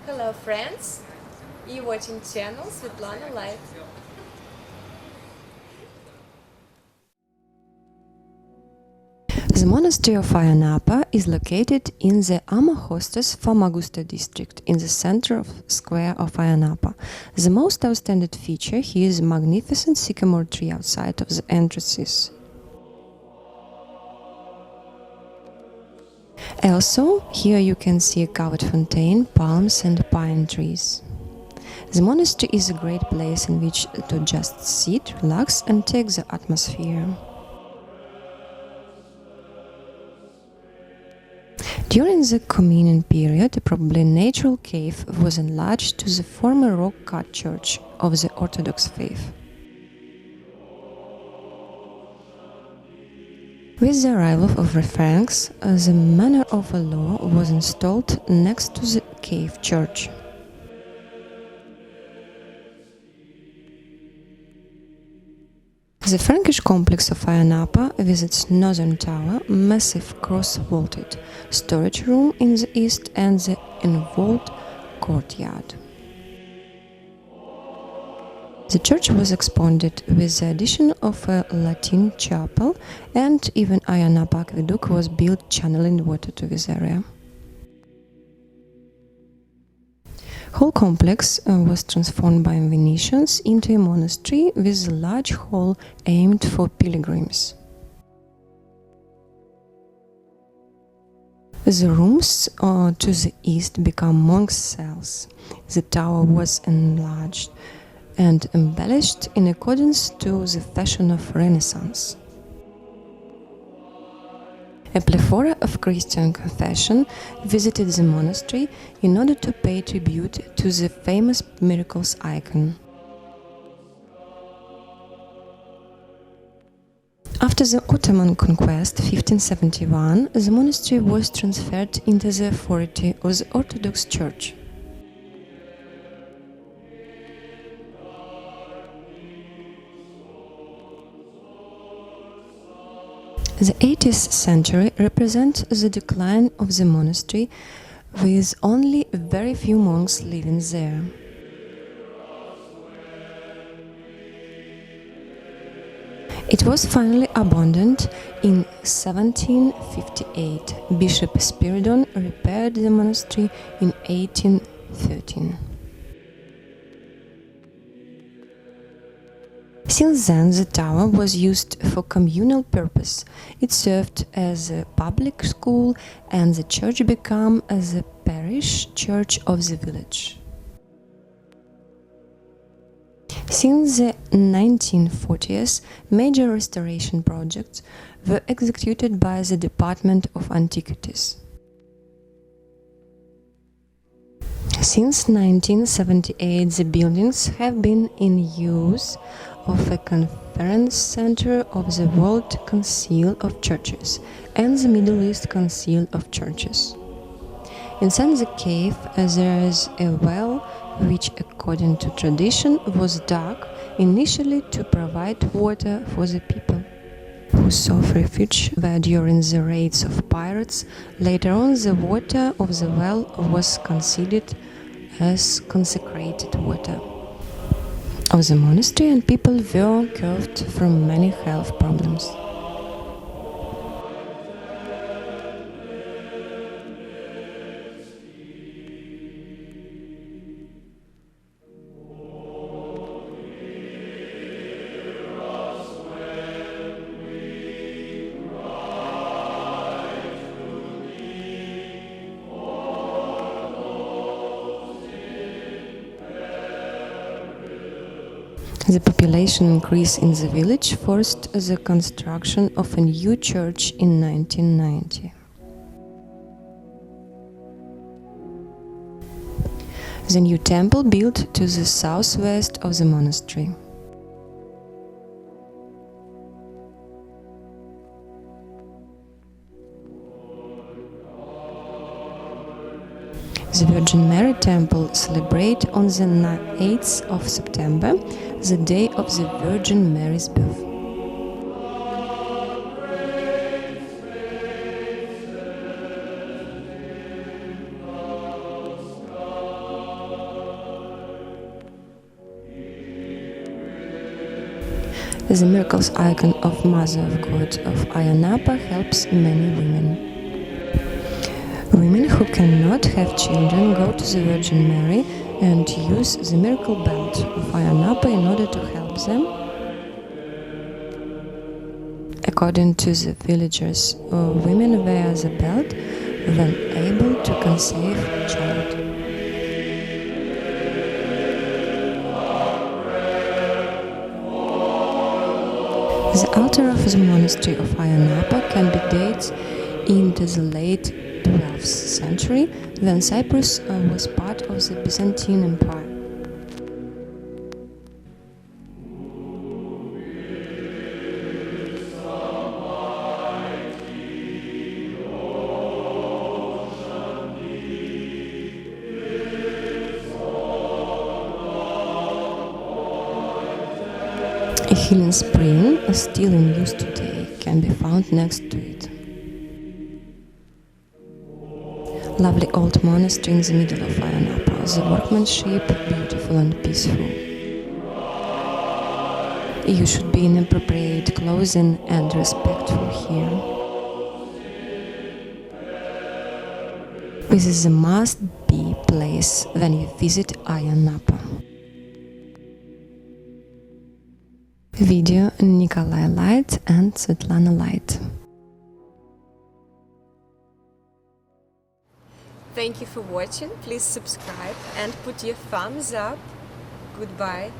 Hello friends, you're watching channel Svetlana Life. The monastery of Ayia Napa is located in the Amahostas Famagusta district in the center of square of Ayia Napa. The most outstanding feature here is a magnificent sycamore tree outside of the entrances. Also, here you can see a covered fountain, palms and pine trees. The monastery is a great place in which to just sit, relax and take the atmosphere. During the Communion period, probably a natural cave was enlarged to the former rock-cut church of the Orthodox faith. With the arrival of the Franks, the manor of a law was installed next to the cave church. The Frankish complex of Ayia Napa with its northern tower, massive cross-vaulted storage room in the east and the involved courtyard. The church was expanded with the addition of a Latin chapel, and even Ayia Napa aqueduct was built channeling water to this area. Whole complex was transformed by Venetians into a monastery with a large hall aimed for pilgrims. The rooms to the east became monks' cells. The tower was enlarged and embellished in accordance to the fashion of Renaissance. A plethora of Christian confession visited the monastery in order to pay tribute to the famous miracles icon. After the Ottoman conquest 1571, the monastery was transferred into the authority of the Orthodox Church. The 18th century represents the decline of the monastery, with only very few monks living there. It was finally abandoned in 1758. Bishop Spiridon repaired the monastery in 1813. Since then, the tower was used for communal purpose. It served as a public school, and the church became the parish church of the village. Since the 1940s, major restoration projects were executed by the Department of Antiquities. Since 1978, the buildings have been in use of a conference center of the World Council of Churches and the Middle East Council of Churches. Inside the cave there is a well which, according to tradition, was dug initially to provide water for the people who sought refuge there during the raids of pirates. Later on, the water of the well was considered as consecrated water of the monastery, and people were cured from many health problems. The population increase in the village forced the construction of a new church in 1990. The new temple built to the southwest of the monastery. The Virgin Mary Temple celebrates on the 8th of September, the day of the Virgin Mary's birth. The miracles icon of Mother of God of Ayia Napa helps many women. Women who cannot have children go to the Virgin Mary and use the miracle belt of Ayia Napa in order to help them. According to the villagers, women wear the belt when able to conceive a child. The altar of the monastery of Ayia Napa can be dated into the late 12th century, when Cyprus was part of the Byzantine Empire. A healing spring, still in use today, can be found next to it. Lovely old monastery in the middle of Ayia Napa, the workmanship beautiful and peaceful. You should be in appropriate clothing and respectful here. This is a must-be place when you visit Ayia Napa. Video Nikolai Light and Svetlana Light. Thank you for watching. Please subscribe and put your thumbs up. Goodbye.